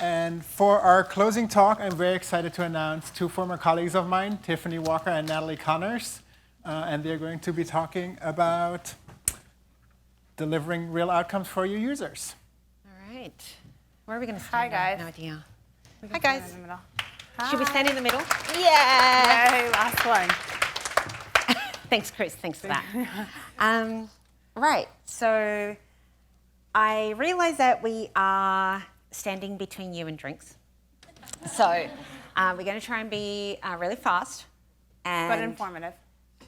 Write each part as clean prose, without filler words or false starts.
And for our closing talk, I'm very excited to announce two former colleagues of mine, Tiffany Walker and Natalie Connors. And they're going to be talking about delivering real outcomes for your users. All right. Where are we going to Hi, stand? guys. No idea. Hi, guys. In the middle. Should we stand in the middle? Yeah. Yay, last one. Thanks, Chris. Thanks for that. Right. So I realize that we are standing between you and drinks. So we're going to try and be really fast. But informative.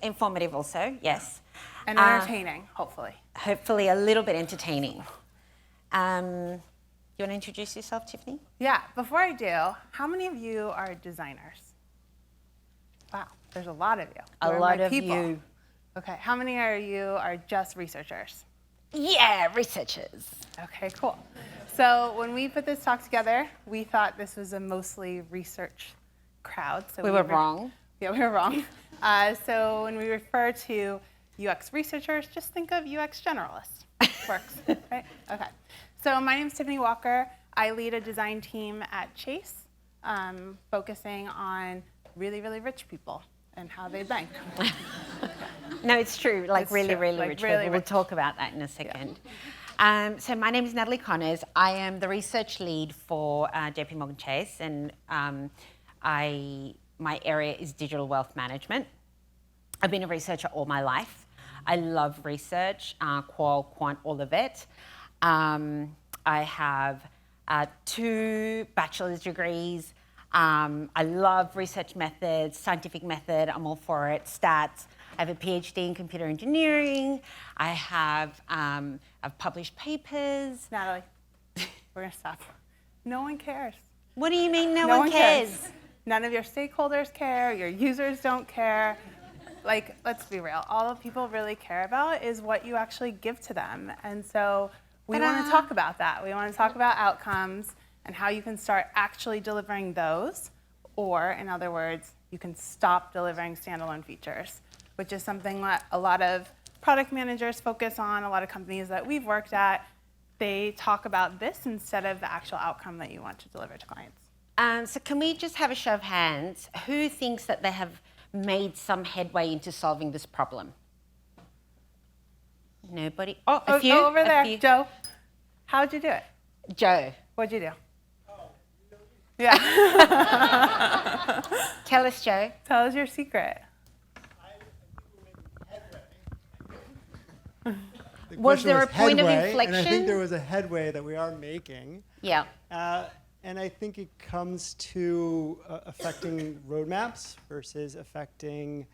Informative also, yes. And entertaining, hopefully. Hopefully a little bit entertaining. You want to introduce yourself, Tiffany? Yeah, before I do, how many of you are designers? Wow, there's a lot of you. A lot of you. Okay, how many of you are just researchers? Yeah, researchers. Okay, cool. So when we put this talk together, we thought this was a mostly research crowd. So we were wrong. Yeah, we were wrong. So when we refer to UX researchers, just think of UX generalists. Works, right? Okay. So my name is Tiffany Walker. I lead a design team at Chase, focusing on really, really rich people and how they bank. No, it's true. Like It's really, true. really Like rich really people. We'll rich. talk about that in a second. So my name is Natalie Connors. I am the research lead for JP Morgan Chase, and my area is digital wealth management. I've been a researcher all my life. I love research, qual, quant, all of it. I have 2 bachelor's degrees. I love research methods, scientific method, I'm all for it, stats. I have a PhD in computer engineering. I've published papers. Natalie, we're gonna stop. No one cares. What do you mean no one cares? None of your stakeholders care, your users don't care. Like, let's be real, all people really care about is what you actually give to them. And so we want to talk about that. We want to talk about outcomes and how you can start actually delivering those, or in other words, you can stop delivering standalone features, which is something that a lot of product managers focus on, a lot of companies that we've worked at, they talk about this instead of the actual outcome that you want to deliver to clients. So can we just have a show of hands? Who thinks that they have made some headway into solving this problem? Nobody? Oh, a few? Over there, few. Joe. How'd you do it? Joe. What'd you do? Yeah. Tell us, Joe. Tell us your secret. Was there a point of inflection? And I think there was a headway that we are making. Yeah. And I think it comes to affecting roadmaps versus affecting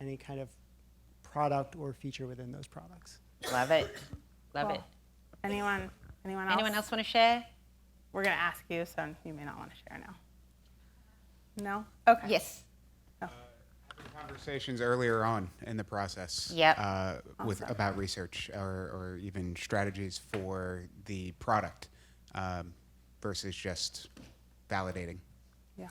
any kind of product or feature within those products. Love it. Love Cool. it. Anyone else? Anyone else want to share? We're going to ask you, so you may not want to share now. No? Okay. Yes. Conversations earlier on in the process about research or even strategies for the product versus just validating. Yeah.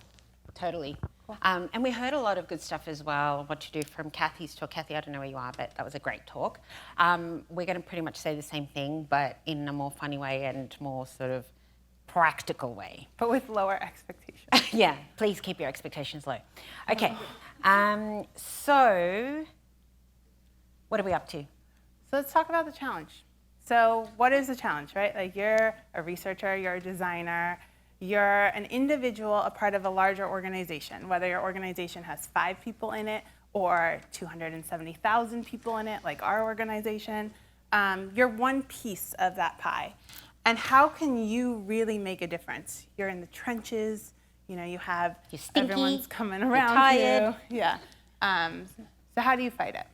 Totally. Cool. And we heard a lot of good stuff as well, what to do from Kathy's talk. Kathy, I don't know where you are, but that was a great talk. We're going to pretty much say the same thing, but in a more funny way and more sort of practical way. But with lower expectations. Yeah, please keep your expectations low. Okay, so what are we up to? So let's talk about the challenge. So what is the challenge, right? Like, you're a researcher, you're a designer, you're an individual, a part of a larger organization, whether your organization has 5 people in it or 270,000 people in it, like our organization. You're one piece of that pie. And how can you really make a difference? You're in the trenches, you know, you have You're stinky, everyone's coming around tired. you. Yeah. So how do you fight it?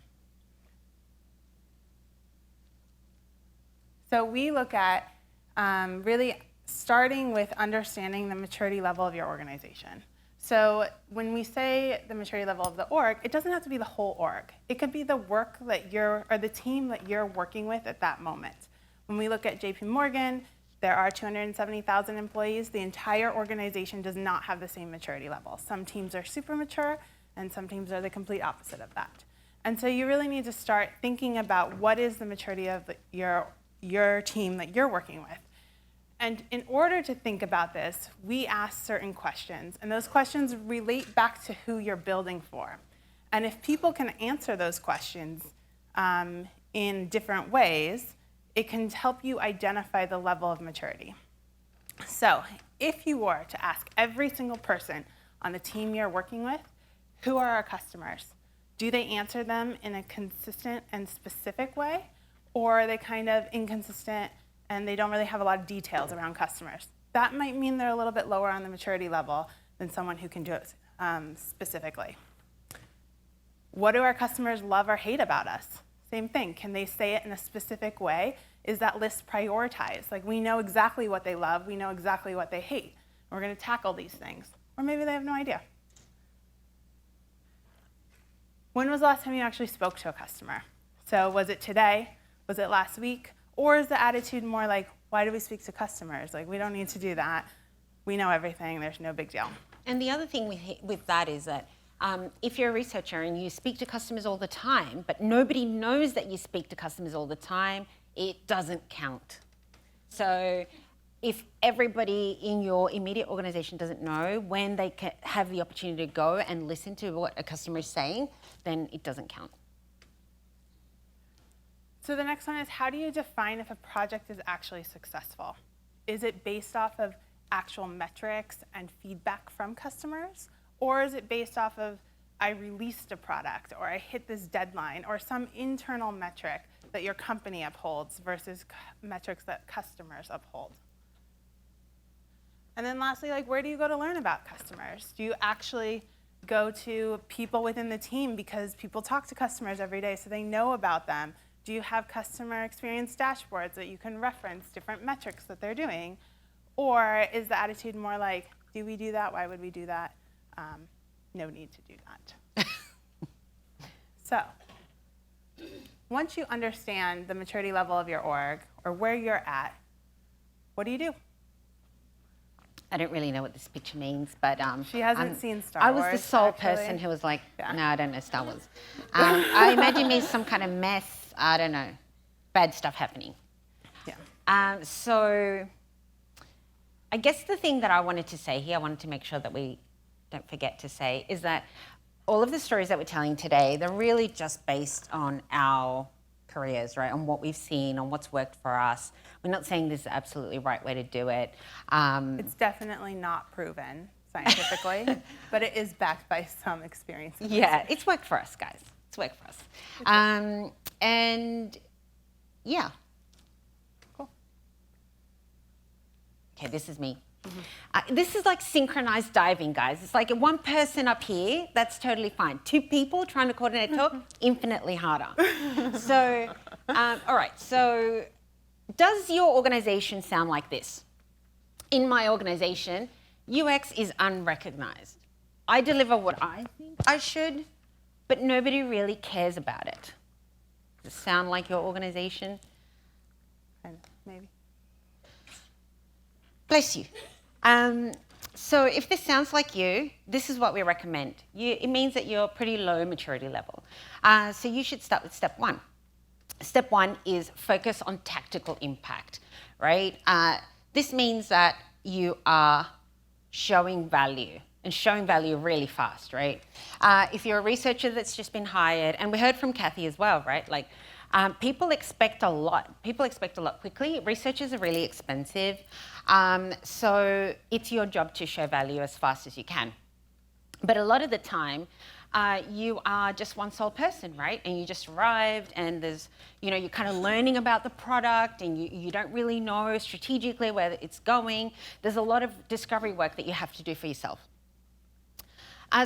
So we look at really starting with understanding the maturity level of your organization. So when we say the maturity level of the org, it doesn't have to be the whole org. It could be the work that or the team that you're working with at that moment. When we look at JP Morgan, there are 270,000 employees. The entire organization does not have the same maturity level. Some teams are super mature, and some teams are the complete opposite of that. And so you really need to start thinking about what is the maturity of your team that you're working with. And in order to think about this, we ask certain questions, and those questions relate back to who you're building for. And if people can answer those questions in different ways, it can help you identify the level of maturity. So if you were to ask every single person on the team you're working with, who are our customers? Do they answer them in a consistent and specific way? Or are they kind of inconsistent and they don't really have a lot of details around customers? That might mean they're a little bit lower on the maturity level than someone who can do it specifically. What do our customers love or hate about us? Same thing. Can they say it in a specific way? Is that list prioritized? Like, we know exactly what they love, we know exactly what they hate. We're going to tackle these things. Or maybe they have no idea. When was the last time you actually spoke to a customer? So was it today? Was it last week? Or is the attitude more like, why do we speak to customers? Like, we don't need to do that. We know everything. There's no big deal. And the other thing with that is that if you're a researcher and you speak to customers all the time, but nobody knows that you speak to customers all the time, it doesn't count. So if everybody in your immediate organization doesn't know when they can have the opportunity to go and listen to what a customer is saying, then it doesn't count. So the next one is, how do you define if a project is actually successful? Is it based off of actual metrics and feedback from customers? Or is it based off of, I released a product, or I hit this deadline, or some internal metric that your company upholds versus metrics that customers uphold? And then lastly, like, where do you go to learn about customers? Do you actually go to people within the team because people talk to customers every day so they know about them? Do you have customer experience dashboards that you can reference different metrics that they're doing? Or is the attitude more like, do we do that? Why would we do that? No need to do that. So once you understand the maturity level of your org or where you're at, what do you do? I don't really know what this picture means, but she hasn't seen Star Wars. I was the sole actually. person who was like, Yeah. no, I don't know Star Wars. I imagine there's some kind of mess, I don't know, bad stuff happening. Yeah. So I guess the thing that I wanted to say here, I wanted to make sure that we don't forget to say, is that all of the stories that we're telling today, they're really just based on our careers, right? On what we've seen, on what's worked for us. We're not saying this is the absolutely right way to do it. It's definitely not proven scientifically, but it is backed by some experience. Yeah, it's worked for us, guys. It's worked for us. And yeah. Cool. Okay, this is me. This is like synchronized diving, guys. It's like one person up here, that's totally fine. Two people trying to coordinate talk, infinitely harder. So, all right, so does your organization sound like this? In my organization, UX is unrecognized. I deliver what I think I should, but nobody really cares about it. Does it sound like your organization? Kind of, maybe. Bless you. So if this sounds like you, this is what we recommend. It means that you're pretty low maturity level. So you should start with step one. Step one is focus on tactical impact, right? This means that you are showing value, and showing value really fast, right? If you're a researcher that's just been hired, and we heard from Kathy as well, right? Like, people expect a lot. People expect a lot quickly. Researchers are really expensive. So it's your job to show value as fast as you can. But a lot of the time, you are just one sole person, right? And you just arrived, and there's, you're kind of learning about the product, and you don't really know strategically where it's going. There's a lot of discovery work that you have to do for yourself.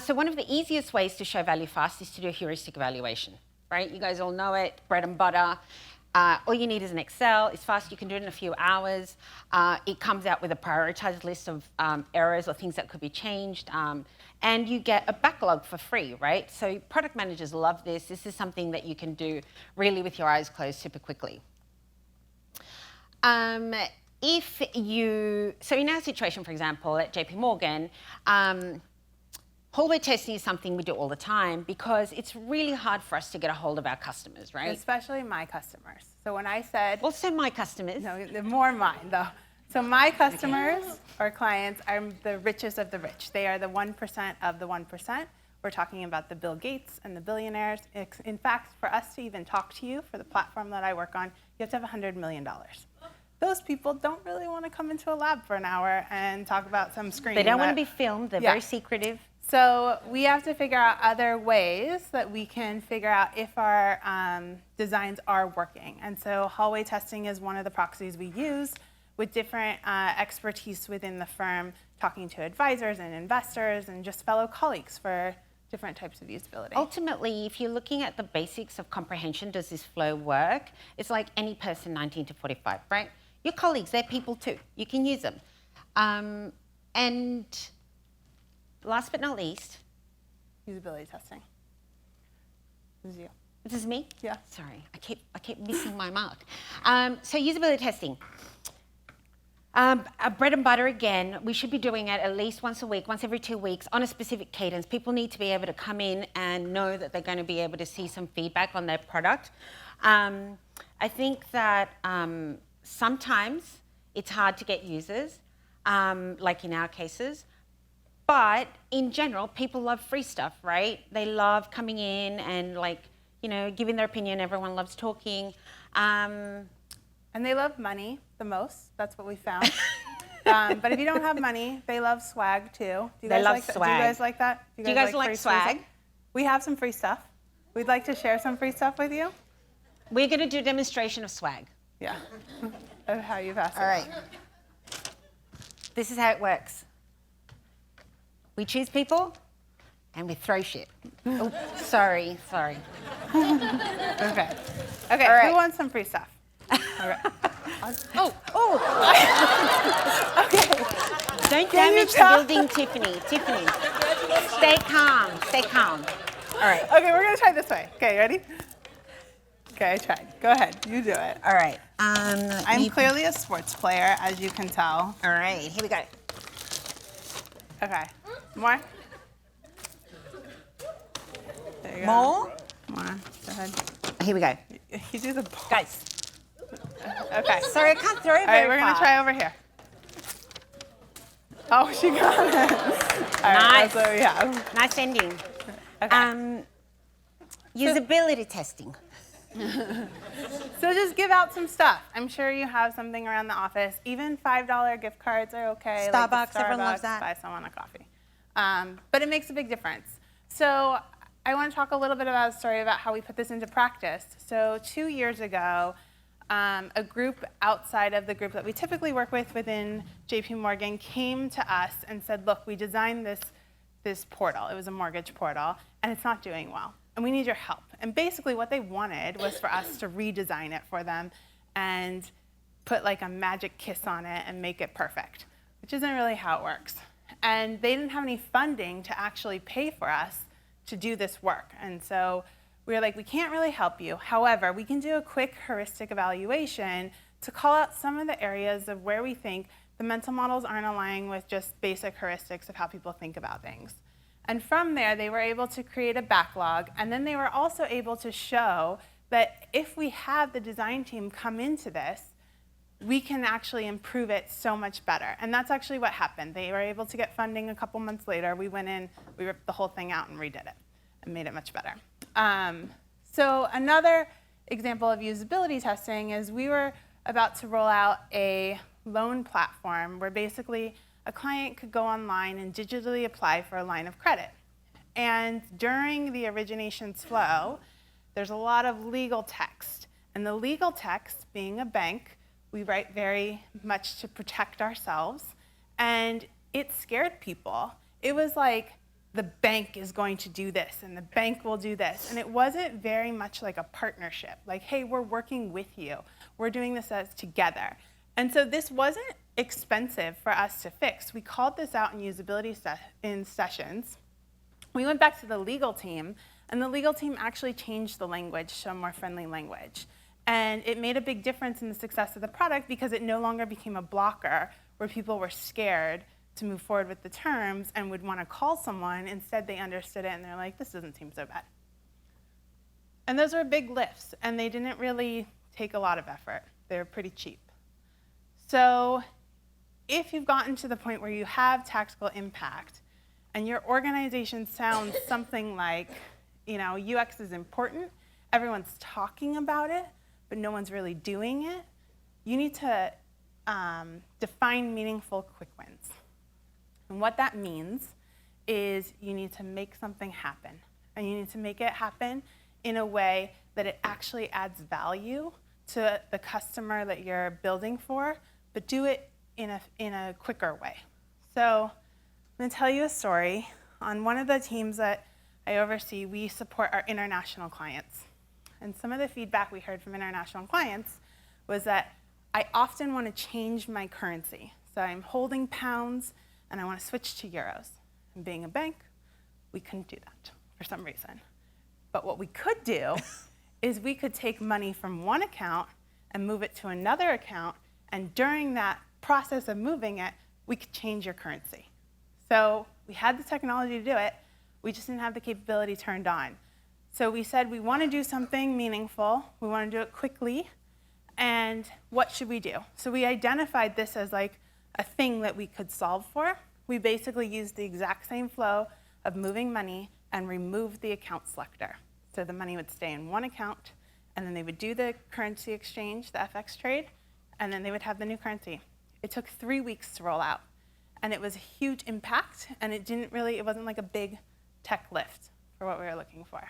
So one of the easiest ways to show value fast is to do a heuristic evaluation, right? You guys all know it, bread and butter. All you need is an Excel. It's fast. You can do it in a few hours. It comes out with a prioritized list of errors or things that could be changed. And you get a backlog for free, right? So product managers love this. This is something that you can do really with your eyes closed super quickly. So in our situation, for example, at JP Morgan, hallway testing is something we do all the time because it's really hard for us to get a hold of our customers, right? Especially my customers. So when I said... Also my customers. No, they're more mine, though. So my customers or clients are the richest of the rich. They are the 1% of the 1%. We're talking about the Bill Gates and the billionaires. In fact, for us to even talk to you for the platform that I work on, you have to have $100 million. Those people don't really want to come into a lab for an hour and talk about some screen. They don't want to be filmed. They're very secretive. So we have to figure out other ways that we can figure out if our designs are working. And so hallway testing is one of the proxies we use with different expertise within the firm, talking to advisors and investors and just fellow colleagues for different types of usability. Ultimately, if you're looking at the basics of comprehension, does this flow work? It's like any person 19 to 45, right? Your colleagues, they're people too. You can use them. And last but not least, Usability testing. This is you. This is me? Yeah. Sorry, I keep missing my mark. So usability testing. Bread and butter again, we should be doing it at least once a week, once every 2 weeks, on a specific cadence. People need to be able to come in and know that they're going to be able to see some feedback on their product. I think that sometimes it's hard to get users, like in our cases. But in general, people love free stuff, right? They love coming in and giving their opinion. Everyone loves talking. And they love money the most. That's what we found. But if you don't have money, they love swag too. Do you guys like swag. Do you guys like that? Do you guys like free swag? stuff? We have some free stuff. We'd like to share some free stuff with you. We're going to do a demonstration of swag. Yeah. Of how you pass it. All right. This is how it works. We choose people and we throw shit. Oh, sorry. Okay. Okay. All right. Who wants some free stuff? All right. Okay. Don't damage the building, Tiffany. Tiffany, stay calm. Stay calm. All right. Okay, we're gonna try this way. Okay, ready? Okay, I tried. Go ahead. You do it. All right. I'm clearly a sports player, as you can tell. All right. Here we go. Okay. More. There you go. More. More. Go ahead. Here we go. You do the ball. Guys. Okay. Sorry, I can't throw it All very right, we're far. gonna try over here. Oh, she got it. All right, Nice. that's what we have. Nice ending. Okay. Usability testing. So just give out some stuff. I'm sure you have something around the office. Even $5 gift cards are okay. Starbucks, like the everyone loves Starbucks, that. Buy someone a coffee. But it makes a big difference. So I want to talk a little bit about a story about how we put this into practice. So 2 years ago, a group outside of the group that we typically work with within JP Morgan came to us and said, look, we designed this portal. It was a mortgage portal, and it's not doing well. And we need your help. And basically what they wanted was for us to redesign it for them and put like a magic kiss on it and make it perfect, which isn't really how it works. And they didn't have any funding to actually pay for us to do this work. And so we were like, we can't really help you. However, we can do a quick heuristic evaluation to call out some of the areas of where we think the mental models aren't aligning with just basic heuristics of how people think about things. And from there, they were able to create a backlog, and then they were also able to show that if we have the design team come into this, we can actually improve it so much better. And that's actually what happened. They were able to get funding a couple months later. We went in, we ripped the whole thing out and redid it and made it much better. So another example of usability testing is we were about to roll out a loan platform where basically a client could go online and digitally apply for a line of credit. And during the originations flow, there's a lot of legal text. And the legal text, being a bank, we write very much to protect ourselves. And it scared people. It was like, the bank is going to do this, and the bank will do this. And it wasn't very much like a partnership. Like, hey, we're working with you. We're doing this as together. And so this wasn't expensive for us to fix. We called this out in usability in sessions. We went back to the legal team, and the legal team actually changed the language to a more friendly language. And it made a big difference in the success of the product because it no longer became a blocker where people were scared to move forward with the terms and would want to call someone. Instead, they understood it, and they're like, this doesn't seem so bad. And those were big lifts, and they didn't really take a lot of effort. They were pretty cheap. So if you've gotten to the point where you have tactical impact and your organization sounds something like, UX is important, everyone's talking about it, but no one's really doing it, you need to define meaningful quick wins. And what that means is you need to make something happen. And you need to make it happen in a way that it actually adds value to the customer that you're building for, but do it in a quicker way. So I'm going to tell you a story. On one of the teams that I oversee, we support our international clients. And some of the feedback we heard from international clients was that I often want to change my currency. So I'm holding pounds and I want to switch to euros. And being a bank, we couldn't do that for some reason. But what we could do is we could take money from one account and move it to another account, and during that process of moving it, we could change your currency. So we had the technology to do it, we just didn't have the capability turned on. So we said we want to do something meaningful, we want to do it quickly, and what should we do? So we identified this as like a thing that we could solve for. We basically used the exact same flow of moving money and removed the account selector. So the money would stay in one account, and then they would do the currency exchange, the FX trade, and then they would have the new currency. It took 3 weeks to roll out, and it was a huge impact, and it wasn't like a big tech lift for what we were looking for.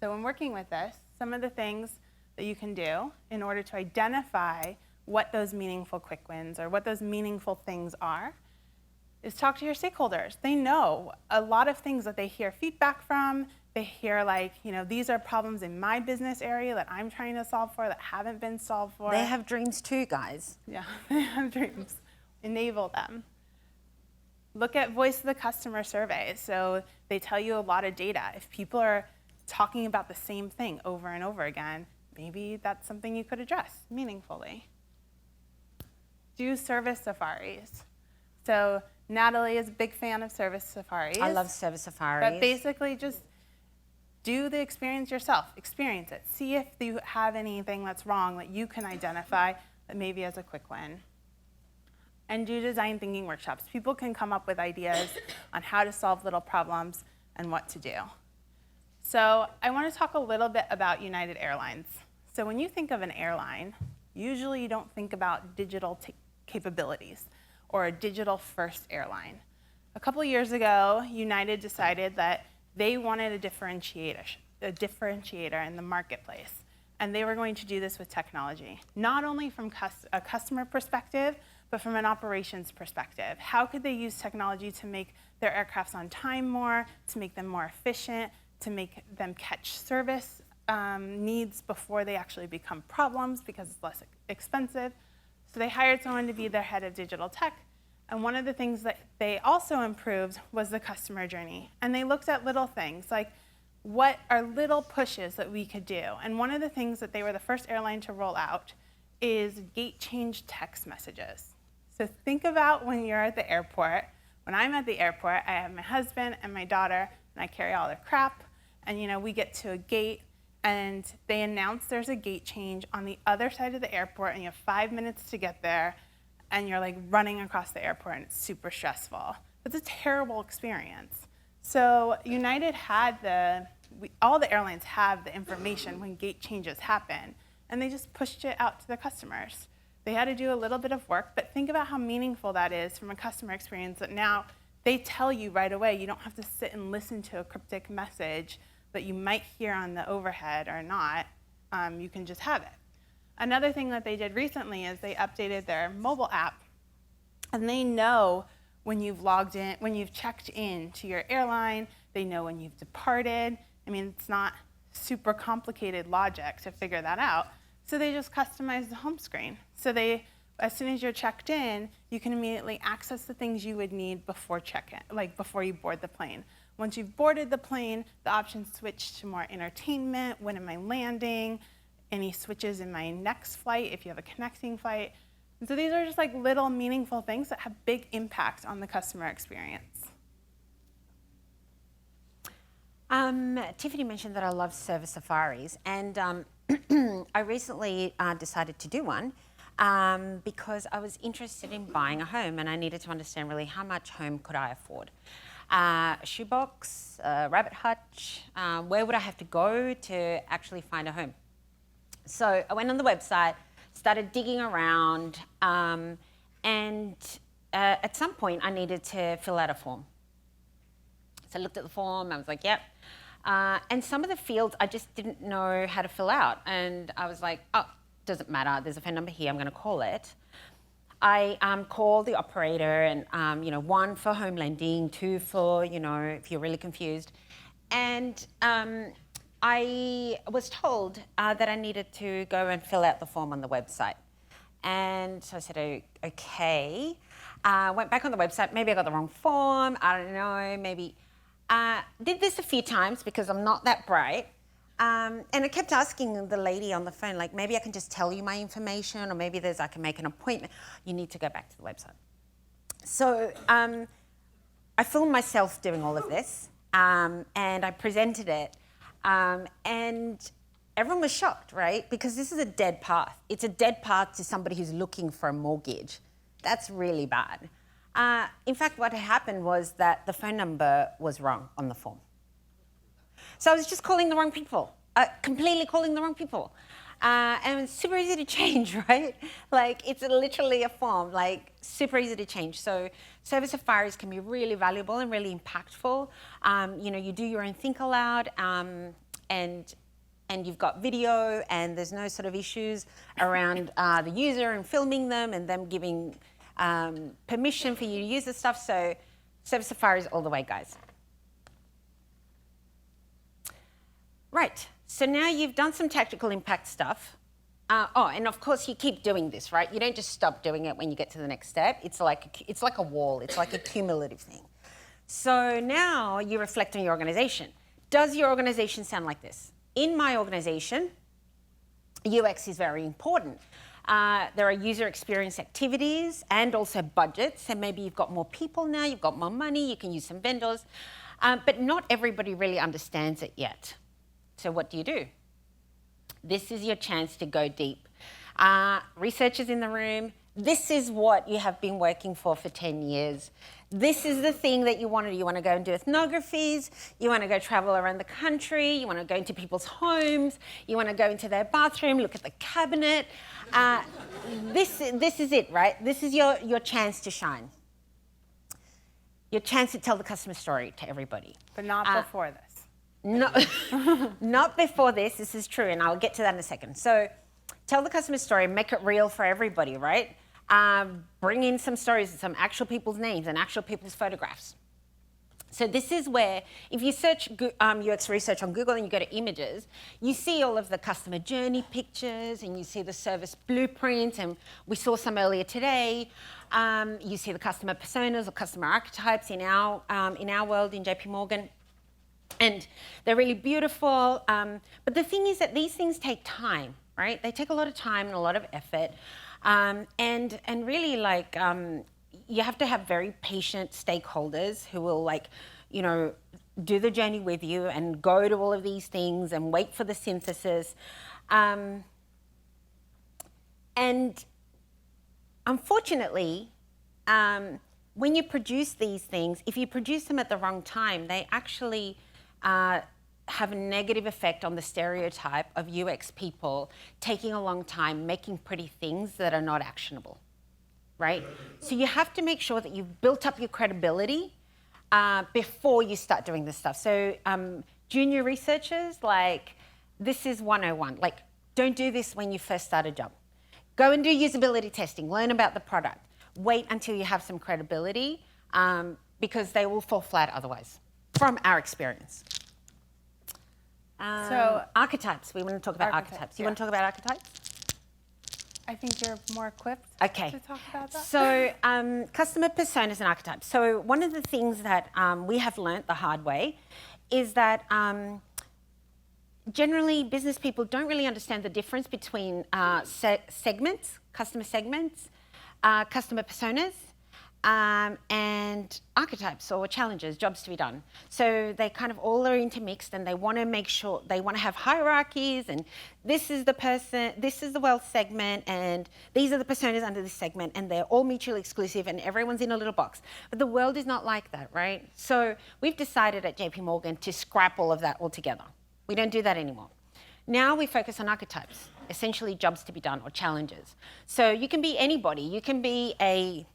So when working with this, some of the things that you can do in order to identify what those meaningful quick wins or what those meaningful things are is talk to your stakeholders. They know a lot of things that they hear feedback from. They hear like, these are problems in my business area that I'm trying to solve for that haven't been solved for. They have dreams too, guys. Yeah, they have dreams. Enable them. Look at voice of the customer surveys. So they tell you a lot of data. If people are talking about the same thing over and over again, maybe that's something you could address meaningfully. Do service safaris. So Natalie is a big fan of service safaris. I love service safaris. But basically just do the experience yourself. Experience it. See if you have anything that's wrong that you can identify that maybe as a quick win. And do design thinking workshops. People can come up with ideas on how to solve little problems and what to do. So I want to talk a little bit about United Airlines. So when you think of an airline, usually you don't think about digital capabilities or a digital-first airline. A couple of years ago, United decided that they wanted a differentiator in the marketplace, and they were going to do this with technology, not only from a customer perspective, but from an operations perspective. How could they use technology to make their aircrafts on time more, to make them more efficient, to make them catch service needs before they actually become problems because it's less expensive? So they hired someone to be their head of digital tech. And one of the things that they also improved was the customer journey. And they looked at little things like what are little pushes that we could do. And one of the things that they were the first airline to roll out is gate change text messages. So think about when you're at the airport. When I'm at the airport, I have my husband and my daughter, and I carry all their crap. And we get to a gate, and they announce there's a gate change on the other side of the airport, and you have 5 minutes to get there, and you're like running across the airport, and it's super stressful. It's a terrible experience. So United had all the airlines have the information when gate changes happen, and they just pushed it out to the customers. They had to do a little bit of work, but think about how meaningful that is from a customer experience that now they tell you right away. You don't have to sit and listen to a cryptic message that you might hear on the overhead or not. You can just have it. Another thing that they did recently is they updated their mobile app, and they know when you've logged in, when you've checked in to your airline. They know when you've departed. I mean, it's not super complicated logic to figure that out. So they just customize the home screen. So as soon as you're checked in, you can immediately access the things you would need before check-in, like before you board the plane. Once you've boarded the plane, the options switch to more entertainment. When am I landing? Any switches in my next flight if you have a connecting flight. And so these are just like little meaningful things that have big impact on the customer experience. Tiffany mentioned that I love service safaris, and I recently decided to do one because I was interested in buying a home and I needed to understand really how much home could I afford. A shoebox, a rabbit hutch, where would I have to go to actually find a home? So I went on the website, started digging around, and at some point I needed to fill out a form. So I looked at the form, I was like, yep. And some of the fields I just didn't know how to fill out. And I was like, oh, doesn't matter, there's a phone number here, I'm gonna call it. I called the operator and, 1 for home lending, 2 for, if you're really confused. And I was told that I needed to go and fill out the form on the website. And so I said, okay. Went back on the website, maybe I got the wrong form, I don't know, maybe. Did this a few times because I'm not that bright. And I kept asking the lady on the phone, like, maybe I can just tell you my information, or maybe I can make an appointment. You need to go back to the website. So I filmed myself doing all of this, and I presented it. And everyone was shocked, right? Because this is a dead path. It's a dead path to somebody who's looking for a mortgage. That's really bad. In fact, what happened was that the phone number was wrong on the form. So I was just calling the wrong people, completely calling the wrong people. And it's super easy to change, right? Like, it's literally a form, like, super easy to change. So service safaris can be really valuable and really impactful. You do your own think aloud, and you've got video, and there's no sort of issues around the user and filming them and them giving permission for you to use the stuff. So service safaris all the way, guys. Right, so now you've done some tactical impact stuff. And of course you keep doing this, right? You don't just stop doing it when you get to the next step. It's like a wall, it's like a cumulative thing. So now you reflect on your organization. Does your organization sound like this? In my organization, UX is very important. There are user experience activities and also budgets, and maybe you've got more people now, you've got more money, you can use some vendors, but not everybody really understands it yet. So what do? This is your chance to go deep. Researchers in the room, this is what you have been working for 10 years. This is the thing that you want to do. You want to go and do ethnographies, you want to go travel around the country, you want to go into people's homes, you want to go into their bathroom, look at the cabinet. This is it, right? This is your chance to shine. Your chance to tell the customer story to everybody. But not before this. No, not before this. This is true, and I'll get to that in a second. So tell the customer story, make it real for everybody, right? Bring in some stories, some actual people's names and actual people's photographs. So this is where, if you search UX research on Google and you go to images, you see all of the customer journey pictures and you see the service blueprints, and we saw some earlier today. You see the customer personas or customer archetypes in our world in JP Morgan. And they're really beautiful. But the thing is that these things take time, right? They take a lot of time and a lot of effort. And really, like, you have to have very patient stakeholders who will, like, do the journey with you and go to all of these things and wait for the synthesis. And unfortunately, when you produce these things, if you produce them at the wrong time, they actually have a negative effect on the stereotype of UX people taking a long time making pretty things that are not actionable, right? So you have to make sure that you've built up your credibility before you start doing this stuff. So junior researchers, like, this is 101. Like, don't do this when you first start a job. Go and do usability testing, learn about the product. Wait until you have some credibility, because they will fall flat otherwise, from our experience. So archetypes, we want to talk about archetypes. You want to talk about archetypes? I think you're more equipped to talk about that. So customer personas and archetypes. So one of the things that we have learnt the hard way is that generally business people don't really understand the difference between segments, customer personas, and archetypes or challenges, jobs to be done. So they kind of all are intermixed, and they want to make sure, they want to have hierarchies, and this is the person, this is the wealth segment, and these are the personas under this segment, and they're all mutually exclusive, and everyone's in a little box. But the world is not like that, right? So we've decided at JP Morgan to scrap all of that altogether. We don't do that anymore. Now we focus on archetypes, essentially jobs to be done or challenges. So you can be anybody. You can be a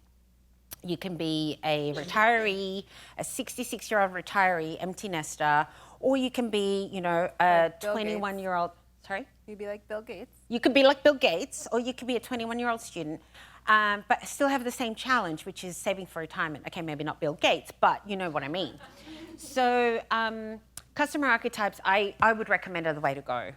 retiree, a 66-year-old retiree, empty nester, or you can be, you know, a 21-year-old. Sorry? You'd be like Bill Gates. You could be like Bill Gates, or you could be a 21-year-old student, but still have the same challenge, which is saving for retirement. Okay, maybe not Bill Gates, but you know what I mean. So customer archetypes, I would recommend are the way to go.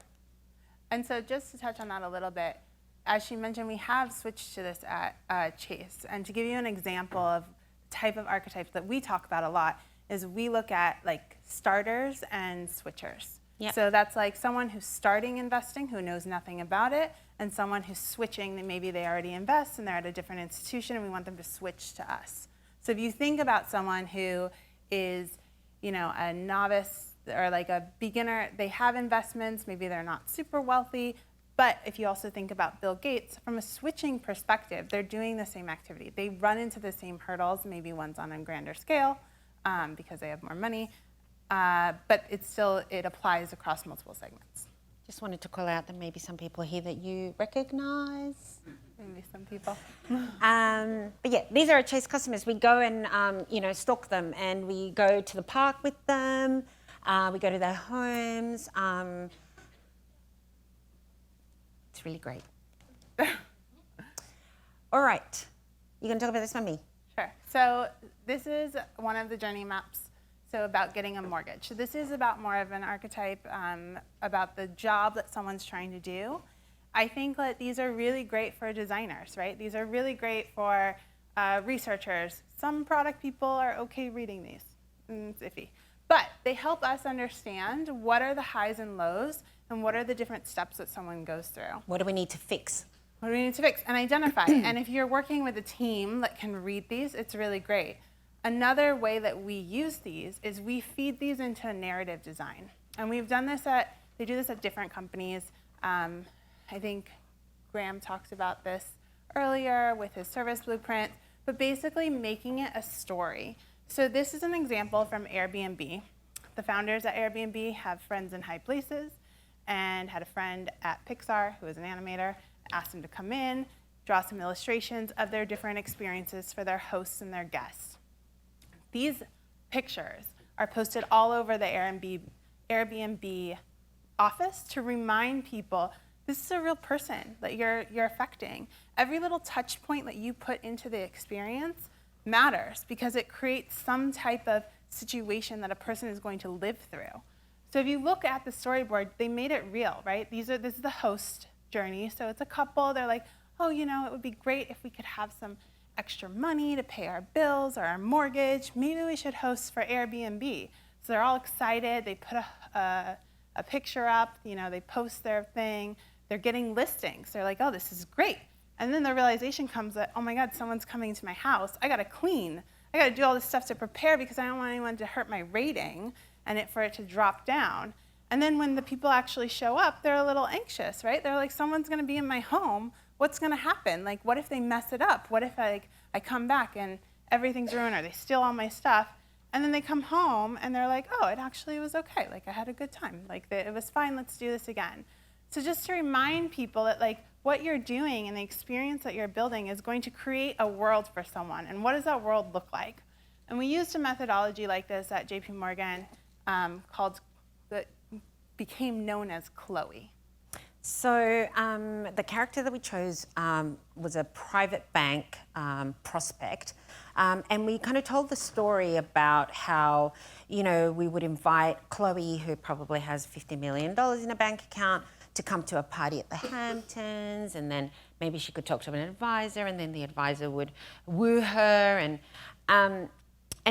And so just to touch on that a little bit, as she mentioned, we have switched to this at Chase. And to give you an example of the type of archetypes that we talk about a lot is we look at like starters and switchers. Yep. So that's like someone who's starting investing, who knows nothing about it, and someone who's switching, that maybe they already invest and they're at a different institution and we want them to switch to us. So if you think about someone who is, you know, a novice or like a beginner, they have investments, maybe they're not super wealthy, but if you also think about Bill Gates, from a switching perspective, they're doing the same activity. They run into the same hurdles, maybe one's on a grander scale because they have more money, but it applies across multiple segments. Just wanted to call out that maybe some people here that you recognize. Maybe some people. But yeah, these are our Chase customers. We go and you know, stalk them, and we go to the park with them. We go to their homes. It's really great. All right, you gonna talk about this one, me? Sure. So this is one of the journey maps. So about getting a mortgage. So this is about more of an archetype about the job that someone's trying to do. I think that these are really great for designers, right? These are really great for researchers. Some product people are okay reading these. It's iffy. But they help us understand what are the highs and lows and what are the different steps that someone goes through. What do we need to fix? What do we need to fix and identify? And if you're working with a team that can read these, it's really great. Another way that we use these is we feed these into a narrative design. And we've done this they do this at different companies. I think Graham talked about this earlier with his service blueprint, but basically making it a story. So this is an example from Airbnb. The founders at Airbnb have friends in high places and had a friend at Pixar who is an animator, asked him to come in, draw some illustrations of their different experiences for their hosts and their guests. These pictures are posted all over the Airbnb office to remind people this is a real person that you're affecting. Every little touch point that you put into the experience matters because it creates some type of situation that a person is going to live through. So if you look at the storyboard, they made it real, right? This is the host journey. So it's a couple, they're like, oh, you know, it would be great if we could have some extra money to pay our bills or our mortgage. Maybe we should host for Airbnb. So they're all excited. They put a picture up, you know, they post their thing. They're getting listings. They're like, oh, this is great. And then the realization comes that, oh my God, someone's coming to my house. I gotta clean. I gotta do all this stuff to prepare because I don't want anyone to hurt my rating and for it to drop down. And then when the people actually show up, they're a little anxious, right? They're like, someone's gonna be in my home. What's gonna happen? Like, what if they mess it up? What if I come back and everything's ruined or they steal all my stuff? And then they come home and they're like, oh, it actually was okay. Like, I had a good time. Like, it was fine, let's do this again. So just to remind people that like what you're doing and the experience that you're building is going to create a world for someone. And what does that world look like? And we used a methodology like this at JP Morgan that became known as Chloe. So the character that we chose was a private bank prospect. And we kind of told the story about how, you know, we would invite Chloe, who probably has $50 million in a bank account, to come to a party at the Hamptons, and then maybe she could talk to an advisor, and then the advisor would woo her, and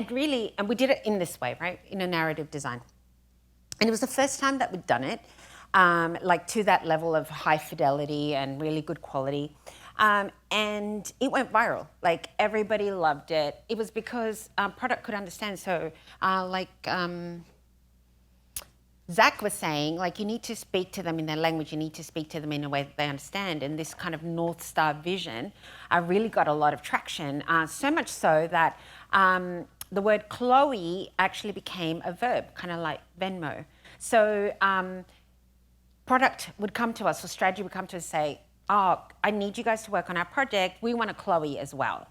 we did it in this way, right, in a narrative design. And it was the first time that we'd done it, like to that level of high fidelity and really good quality. And it went viral. Like, everybody loved it. It was because product could understand. So Zach was saying, like, you need to speak to them in their language. You need to speak to them in a way that they understand. And this kind of North Star vision really got a lot of traction, so much so that the word Chloe actually became a verb, kind of like Venmo. So product would come to us, or strategy would come to us and say, oh, I need you guys to work on our project. We want a Chloe as well.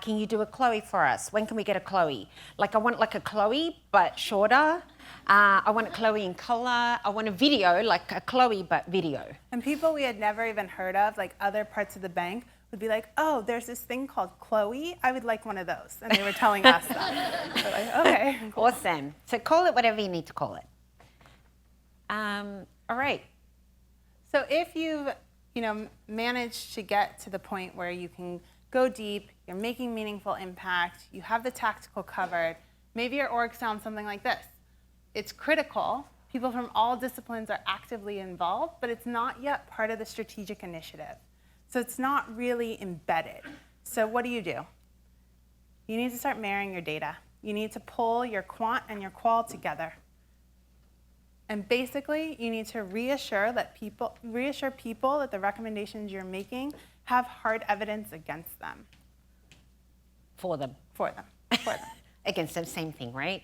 Can you do a Chloe for us? When can we get a Chloe? Like, I want like a Chloe, but shorter. I want a Chloe in color. I want a video, like a Chloe, but video. And people we had never even heard of, like other parts of the bank, would be like, oh, there's this thing called Chloe. I would like one of those. And they were telling us that. We're like, okay. Cool. Awesome. So call it whatever you need to call it. All right. So if you've managed to get to the point where you can go deep, you're making meaningful impact, you have the tactical covered, maybe your org sounds something like this. It's critical. People from all disciplines are actively involved, but it's not yet part of the strategic initiative. So it's not really embedded. So what do? You need to start marrying your data. You need to pull your quant and your qual together. And basically, you need to reassure people that the recommendations you're making have hard evidence against them. For them. Against them, same thing, right?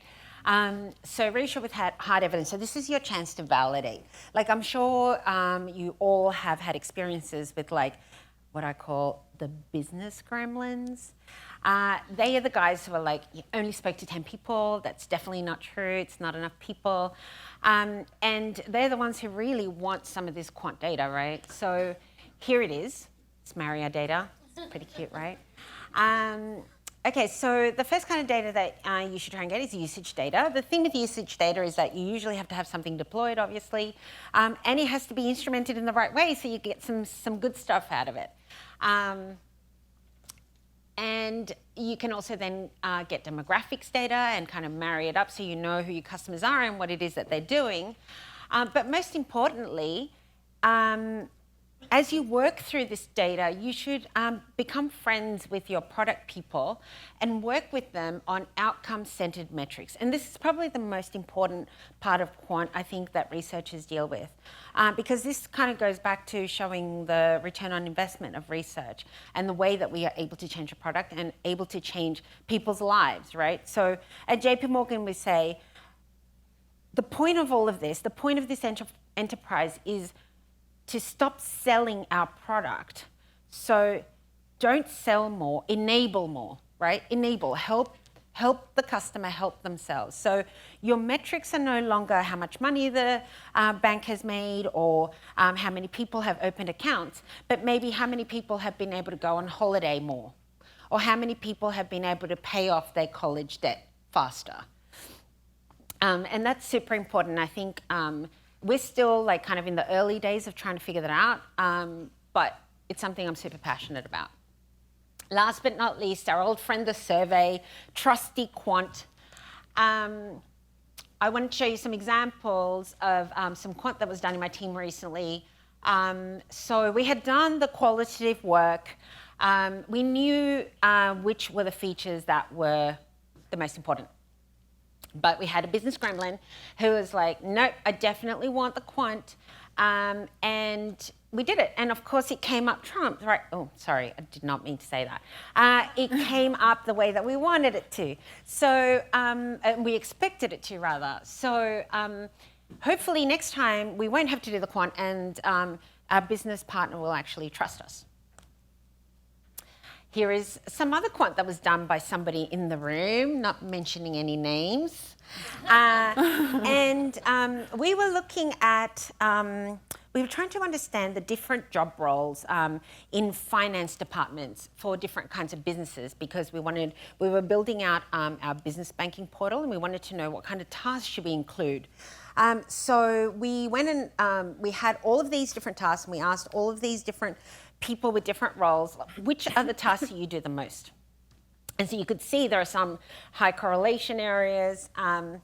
So reassure with hard evidence. So this is your chance to validate. Like, I'm sure you all have had experiences with, like, what I call the business gremlins. They are the guys who are like, you only spoke to 10 people. That's definitely not true. It's not enough people. And they're the ones who really want some of this quant data, right? So here it is. Let's marry our data. It's pretty cute, right? Okay, so the first kind of data that you should try and get is usage data. The thing with usage data is that you usually have to have something deployed, obviously, and it has to be instrumented in the right way so you get some good stuff out of it. And you can also then get demographics data and kind of marry it up so you know who your customers are and what it is that they're doing. But most importantly, as you work through this data, you should become friends with your product people and work with them on outcome-centered metrics. And this is probably the most important part of quant, I think, that researchers deal with. Because this kind of goes back to showing the return on investment of research and the way that we are able to change a product and able to change people's lives, right? So at JP Morgan, we say, the point of all of this, the point of this enterprise is to stop selling our product. So don't sell more, enable more, right? Enable, help the customer help themselves. So your metrics are no longer how much money the bank has made or how many people have opened accounts, but maybe how many people have been able to go on holiday more, or how many people have been able to pay off their college debt faster. And that's super important. I think we're still like kind of in the early days of trying to figure that out, but it's something I'm super passionate about. Last but not least, our old friend, the survey, trusty quant. I wanted to show you some examples of some quant that was done in my team recently. So we had done the qualitative work. We knew which were the features that were the most important. But we had a business gremlin who was like, nope, I definitely want the quant. And we did it. And of course, it came up Trump, right? Oh, sorry, I did not mean to say that. It came up the way that we wanted it to. So we expected it to, rather. So hopefully next time we won't have to do the quant and our business partner will actually trust us. Here is some other quant that was done by somebody in the room, not mentioning any names. And we were looking at, we were trying to understand the different job roles in finance departments for different kinds of businesses, because we were building out our business banking portal, and we wanted to know what kind of tasks should we include. So we went and we had all of these different tasks, and we asked all of these different people with different roles, which are the tasks that you do the most? And so you could see there are some high correlation areas, and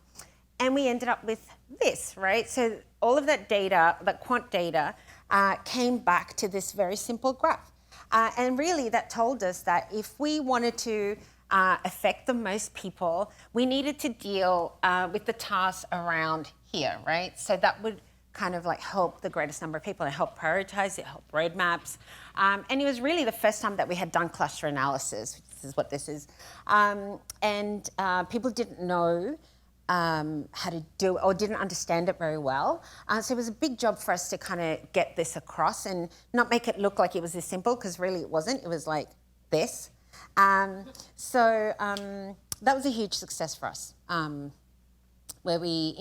we ended up with this, right? So all of that data, that quant data, came back to this very simple graph. And really that told us that if we wanted to affect the most people, we needed to deal with the tasks around here, right? So that would kind of like help the greatest number of people. It helped prioritize, it helped roadmaps. And it was really the first time that we had done cluster analysis, which is what this is. And people didn't know how to do it or didn't understand it very well. So it was a big job for us to kind of get this across and not make it look like it was this simple, because really it wasn't. It was like this. So that was a huge success for us, where we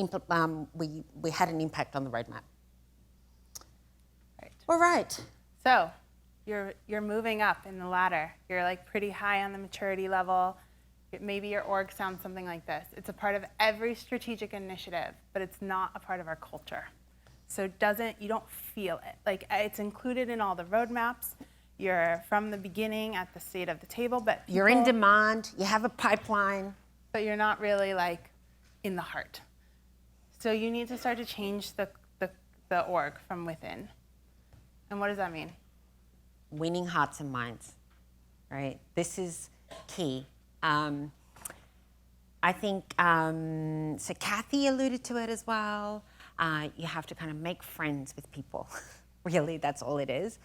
had an impact on the roadmap. Right. All right. So you're moving up in the ladder. You're like pretty high on the maturity level. Maybe your org sounds something like this. It's a part of every strategic initiative, but it's not a part of our culture. So you don't feel it. Like, it's included in all the roadmaps. You're from the beginning at the state of the table, but you're in demand, you have a pipeline. But you're not really like in the heart. So you need to start to change the org from within. And what does that mean? Winning hearts and minds, right? This is key. I think, so Kathy alluded to it as well. You have to kind of make friends with people. Really, that's all it is.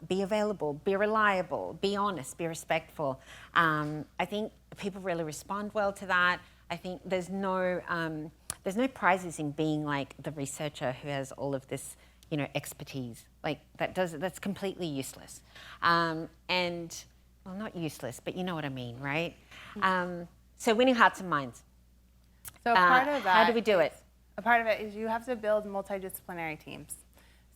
Be available, be reliable, be honest, be respectful. I think people really respond well to that. I think there's no prizes in being like the researcher who has all of this, expertise. Like that's completely useless. Well, not useless, but you know what I mean, right? So winning hearts and minds. So part of that, how do we do it? A part of it is you have to build multidisciplinary teams.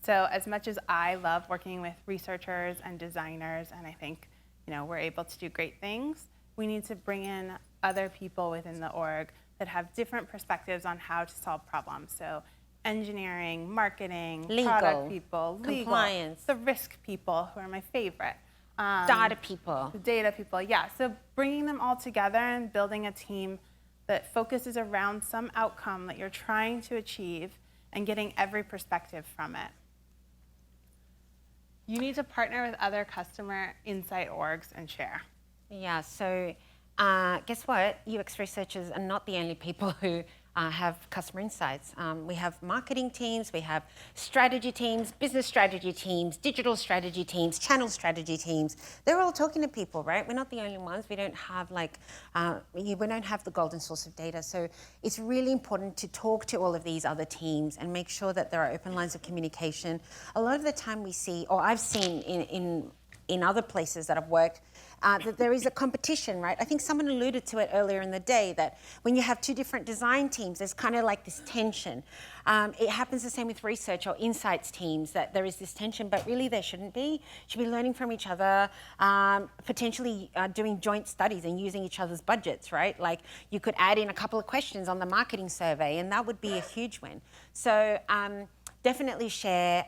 So as much as I love working with researchers and designers, and I think we're able to do great things, we need to bring in other people within the org that have different perspectives on how to solve problems. So engineering, marketing, legal, product people, compliance, legal, the risk people, who are my favorite. Data people. The data people, yeah. So bringing them all together and building a team that focuses around some outcome that you're trying to achieve and getting every perspective from it. You need to partner with other customer insight orgs and share. Yeah, so guess what? UX researchers are not the only people who have customer insights. We have marketing teams, we have strategy teams, business strategy teams, digital strategy teams, channel strategy teams. They're all talking to people, right? We're not the only ones. We don't have we don't have the golden source of data. So it's really important to talk to all of these other teams and make sure that there are open lines of communication. A lot of the time we see, or I've seen in other places that I've worked, that there is a competition, right? I think someone alluded to it earlier in the day, that when you have two different design teams, there's kind of like this tension. It happens the same with research or insights teams, that there is this tension, but really there shouldn't be. You should be learning from each other, potentially doing joint studies and using each other's budgets, right? Like you could add in a couple of questions on the marketing survey, and that would be a huge win. So definitely share,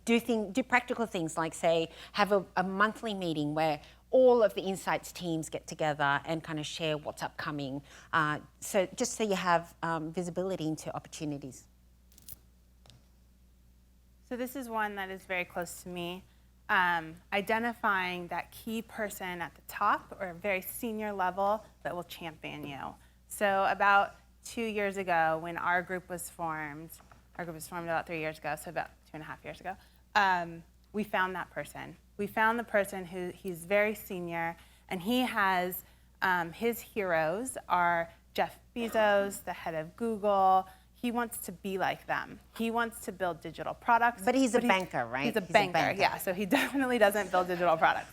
do practical things like, say, have a monthly meeting where all of the insights teams get together and kind of share what's upcoming. So just so you have visibility into opportunities. So this is one that is very close to me. Identifying that key person at the top or a very senior level that will champion you. So about 2 years ago, when our group was formed about 3 years ago, so about 2.5 years ago, we found that person. We found the person he's very senior, and he has, his heroes are Jeff Bezos, the head of Google. He wants to be like them. He wants to build digital products. But he's a banker, right? He's a banker, yeah. So he definitely doesn't build digital products.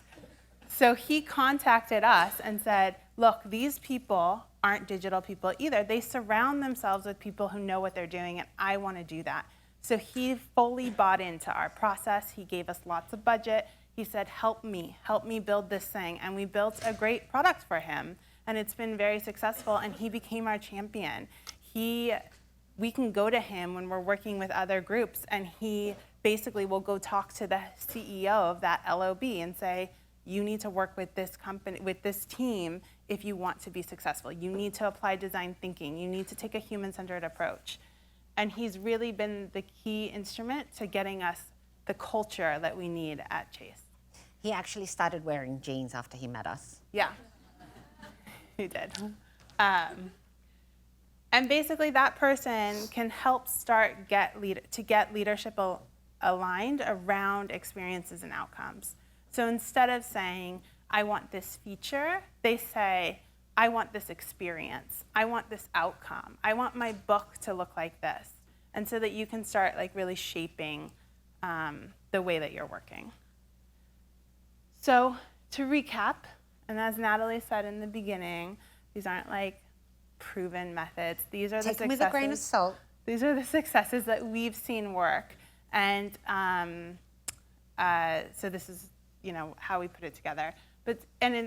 So he contacted us and said, look, these people aren't digital people either. They surround themselves with people who know what they're doing, and I want to do that. So he fully bought into our process. He gave us lots of budget. He said, help me build this thing. And we built a great product for him, and it's been very successful, and he became our champion. We can go to him when we're working with other groups, and he basically will go talk to the CEO of that LOB and say, you need to work with this company, with this team, if you want to be successful. You need to apply design thinking. You need to take a human-centered approach. And he's really been the key instrument to getting us the culture that we need at Chase. He actually started wearing jeans after he met us. Yeah, he did. And basically that person can help start get leadership aligned around experiences and outcomes. So instead of saying, I want this feature, they say, I want this experience. I want this outcome. I want my book to look like this. And so that you can start like really shaping the way that you're working. So to recap, and as Natalie said in the beginning, these aren't like proven methods. These are the successes. Take them with a grain of salt. These are the successes that we've seen work. And so this is, how we put it together.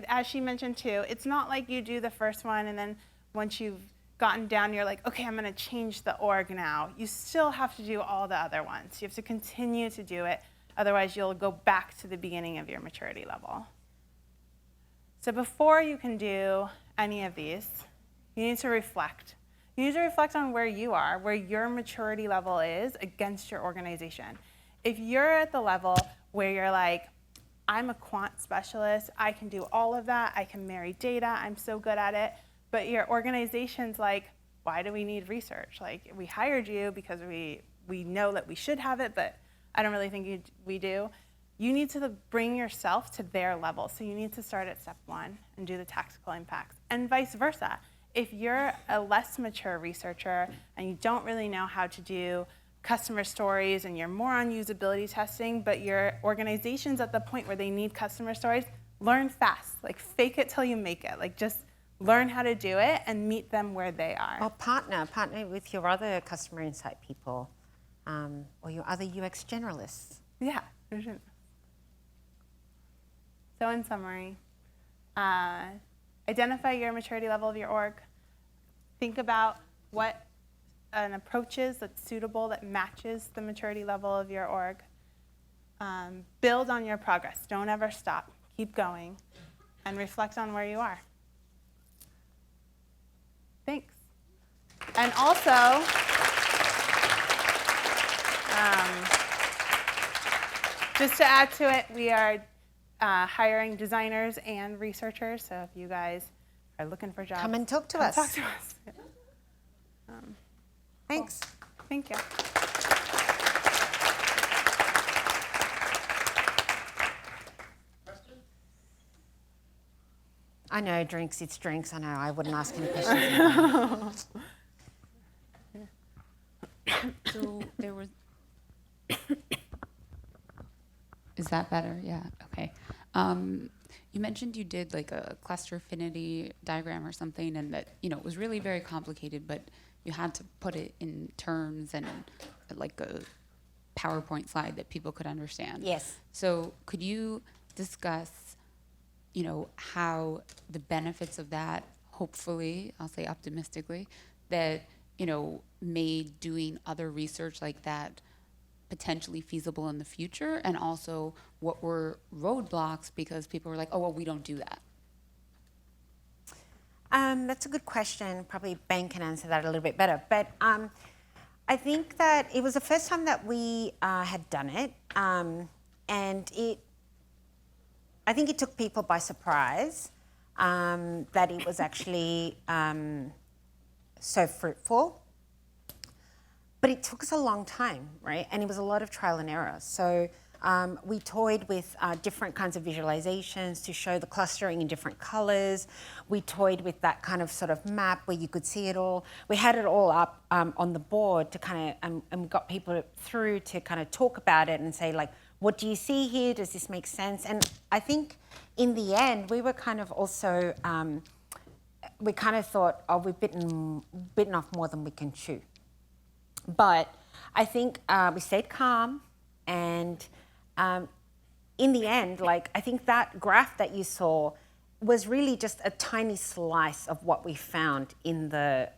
As she mentioned too, it's not like you do the first one and then once you've gotten down, you're like, okay, I'm going to change the org now. You still have to do all the other ones. You have to continue to do it. Otherwise, you'll go back to the beginning of your maturity level. So before you can do any of these, you need to reflect. You need to reflect on where you are, where your maturity level is against your organization. If you're at the level where you're like, I'm a quant specialist, I can do all of that, I can marry data, I'm so good at it, but your organization's like, why do we need research? Like, we hired you because we know that we should have it, but I don't really think we do. You need to bring yourself to their level. So you need to start at step 1 and do the tactical impacts, and vice versa. If you're a less mature researcher and you don't really know how to do customer stories and you're more on usability testing, but your organization's at the point where they need customer stories, learn fast. Like, fake it till you make it. Like, just learn how to do it and meet them where they are. Or partner with your other customer insight people or your other UX generalists. Yeah. So in summary, identify your maturity level of your org. Think about what an approach is that's suitable, that matches the maturity level of your org. Build on your progress. Don't ever stop. Keep going. And reflect on where you are. Thanks. And also, just to add to it, we are hiring designers and researchers. So if you guys are looking for jobs, come and talk to us. Talk to us. Thanks. Cool. Thank you. I know, drinks, it's drinks. I know, I wouldn't ask any questions. So there was... Is that better? Yeah, okay. You mentioned you did like a cluster affinity diagram or something, and that, it was really very complicated, but you had to put it in terms and like a PowerPoint slide that people could understand. Yes. So could you discuss, how the benefits of that, hopefully, I'll say optimistically, that, made doing other research like that potentially feasible in the future, and also what were roadblocks because people were like, oh, well, we don't do that? That's a good question. Probably Ben can answer that a little bit better. But I think that it was the first time that we had done it, and I think it took people by surprise that it was actually so fruitful. But it took us a long time, right? And it was a lot of trial and error. So we toyed with different kinds of visualizations to show the clustering in different colors. We toyed with that kind of sort of map where you could see it all. We had it all up on the board to kind of, and we got people through to kind of talk about it and say, like, what do you see here? Does this make sense? And I think in the end, we were kind of also, we kind of thought, oh, we've bitten off more than we can chew. But I think we stayed calm, and in the end, like, I think that graph that you saw was really just a tiny slice of what we found in the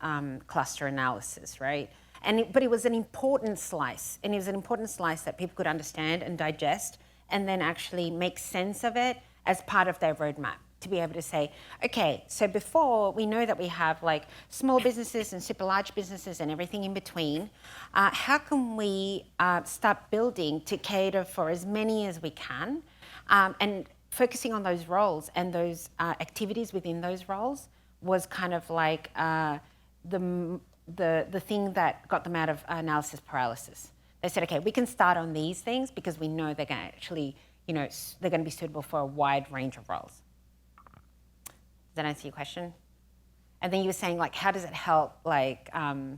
cluster analysis, right? But it was an important slice, and it was an important slice that people could understand and digest, and then actually make sense of it as part of their roadmap. To be able to say, okay, so before we know that we have like small businesses and super large businesses and everything in between, how can we start building to cater for as many as we can And focusing on those roles and those activities within those roles was kind of like the thing that got them out of analysis paralysis. They said, okay, we can start on these things because we know they're going to actually, they're going to be suitable for a wide range of roles. Does that answer your question? And then you were saying, like, how does it help, like, how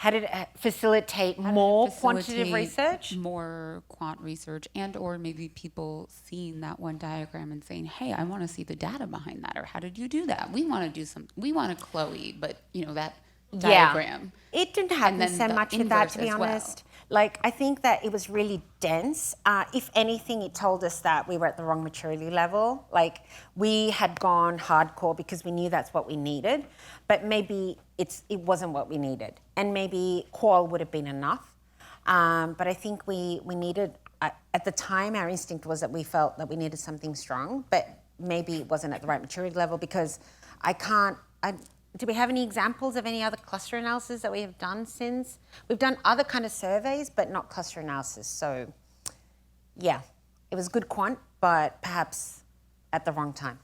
did it facilitate more quantitative research? More quant research, and or maybe people seeing that one diagram and saying, hey, I want to see the data behind that, or how did you do that? We want to do we want a Chloe, but that diagram. It didn't happen so much with that, to be honest. Like, I think that it was really dense. If anything, it told us that we were at the wrong maturity level. Like, we had gone hardcore because we knew that's what we needed, but maybe it wasn't what we needed. And maybe qual would have been enough. But I think we needed, at the time, our instinct was that we felt that we needed something strong, but maybe it wasn't at the right maturity level because do we have any examples of any other cluster analysis that we have done since? We've done other kind of surveys, but not cluster analysis. So, yeah, it was good quant, but perhaps at the wrong time.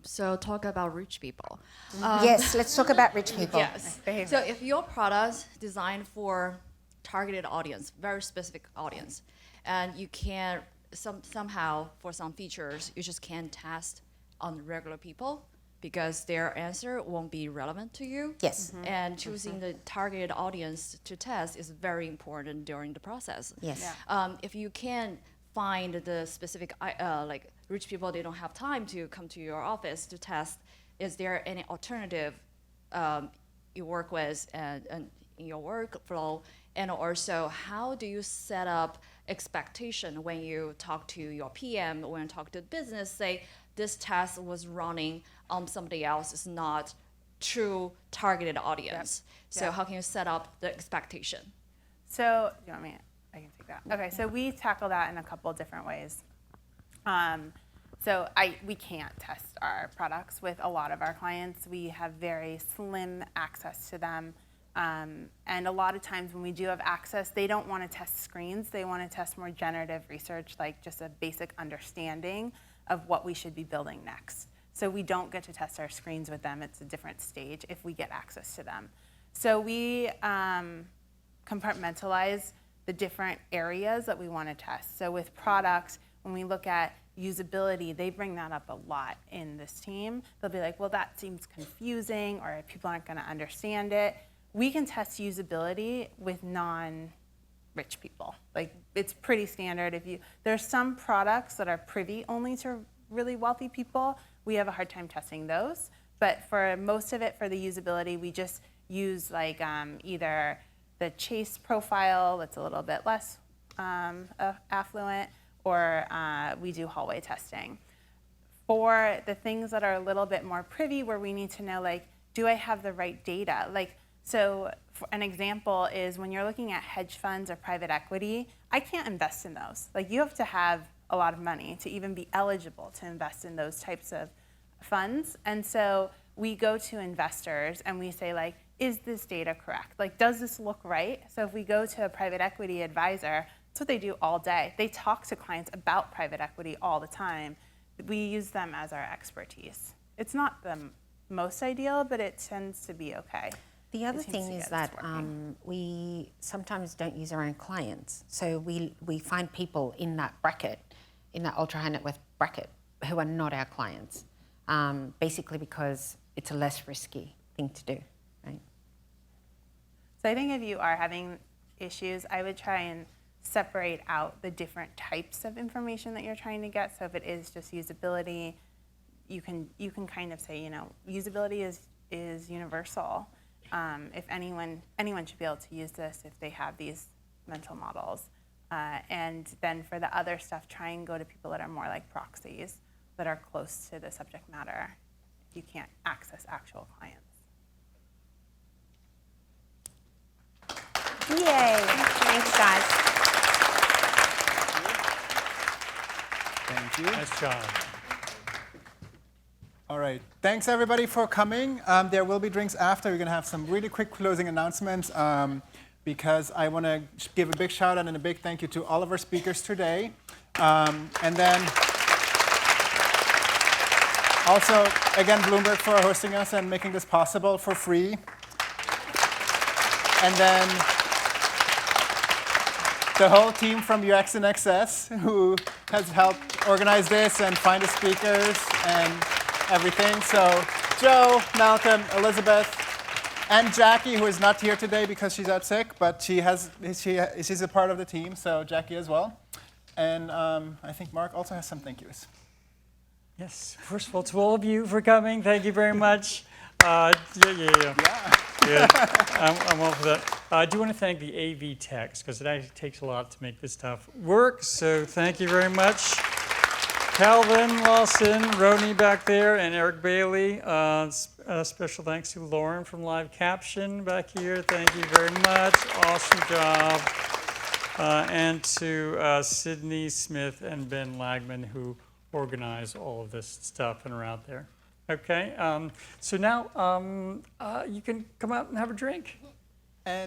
So talk about rich people. Yes, let's talk about rich people. Yes. So if your product's designed for targeted audience, very specific audience, and you can't somehow for some features you just can't test on regular people because their answer won't be relevant to you. Yes. And choosing the targeted audience to test is very important during the process. Yes. If you can find the specific, like rich people, they don't have time to come to your office to test, is there any alternative you work with and in your workflow? And also, how do you set up expectation when you talk to your PM, when you talk to the business, say, this test was running on somebody else, is not true targeted audience. Yep. So how can you set up the expectation? So, do you want me? I can take that. Okay, so we tackle that in a couple different ways. We can't test our products with a lot of our clients. We have very slim access to them. And a lot of times when we do have access, they don't want to test screens. They want to test more generative research, like just a basic understanding of what we should be building next. So we don't get to test our screens with them. It's a different stage if we get access to them. So we compartmentalize the different areas that we want to test. So with products, when we look at usability, they bring that up a lot in this team. They'll be like, well, that seems confusing, or people aren't going to understand it. We can test usability with non-rich people. Like, it's pretty standard. There's some products that are privy only to really wealthy people. We have a hard time testing those. But for most of it, for the usability, we just use like either the Chase profile that's a little bit less affluent, or we do hallway testing. For the things that are a little bit more privy, where we need to know, like, do I have the right data? So an example is when you're looking at hedge funds or private equity, I can't invest in those. Like, you have to have a lot of money to even be eligible to invest in those types of funds. And so we go to investors and we say, like, is this data correct? Like, does this look right? So if we go to a private equity advisor, that's what they do all day. They talk to clients about private equity all the time. We use them as our expertise. It's not the most ideal, but it tends to be okay. The other thing is that we sometimes don't use our own clients. So we find people in that bracket, in that ultra high net worth bracket, who are not our clients, basically because it's a less risky thing to do, right? So I think if you are having issues, I would try and separate out the different types of information that you're trying to get. So if it is just usability, you can kind of say, usability is universal. If anyone should be able to use this if they have these mental models. And then for the other stuff, try and go to people that are more like proxies, that are close to the subject matter, if you can't access actual clients. Yay! Thanks, guys. Thank you. Nice job. All right. Thanks, everybody, for coming. There will be drinks after. We're going to have some really quick closing announcements. because I want to give a big shout out and a big thank you to all of our speakers today. And then also, again, Bloomberg for hosting us and making this possible for free. And then the whole team from UX and XS who has helped organize this and find the speakers and everything. So Joe, Malcolm, Elizabeth, and Jackie, who is not here today because she's out sick, but she's a part of the team, so Jackie as well. And I think Mark also has some thank yous. Yes, first of all, to all of you for coming, thank you very much. Yeah. Good. I'm all for that. I do want to thank the AV techs, because it actually takes a lot to make this stuff work, so thank you very much. Calvin Lawson, Roni back there, and Eric Bailey. Special thanks to Lauren from Live Caption back here. Thank you very much. Awesome job. And to Sydney Smith and Ben Lagman, who organize all of this stuff and are out there. Okay, so now you can come out and have a drink. And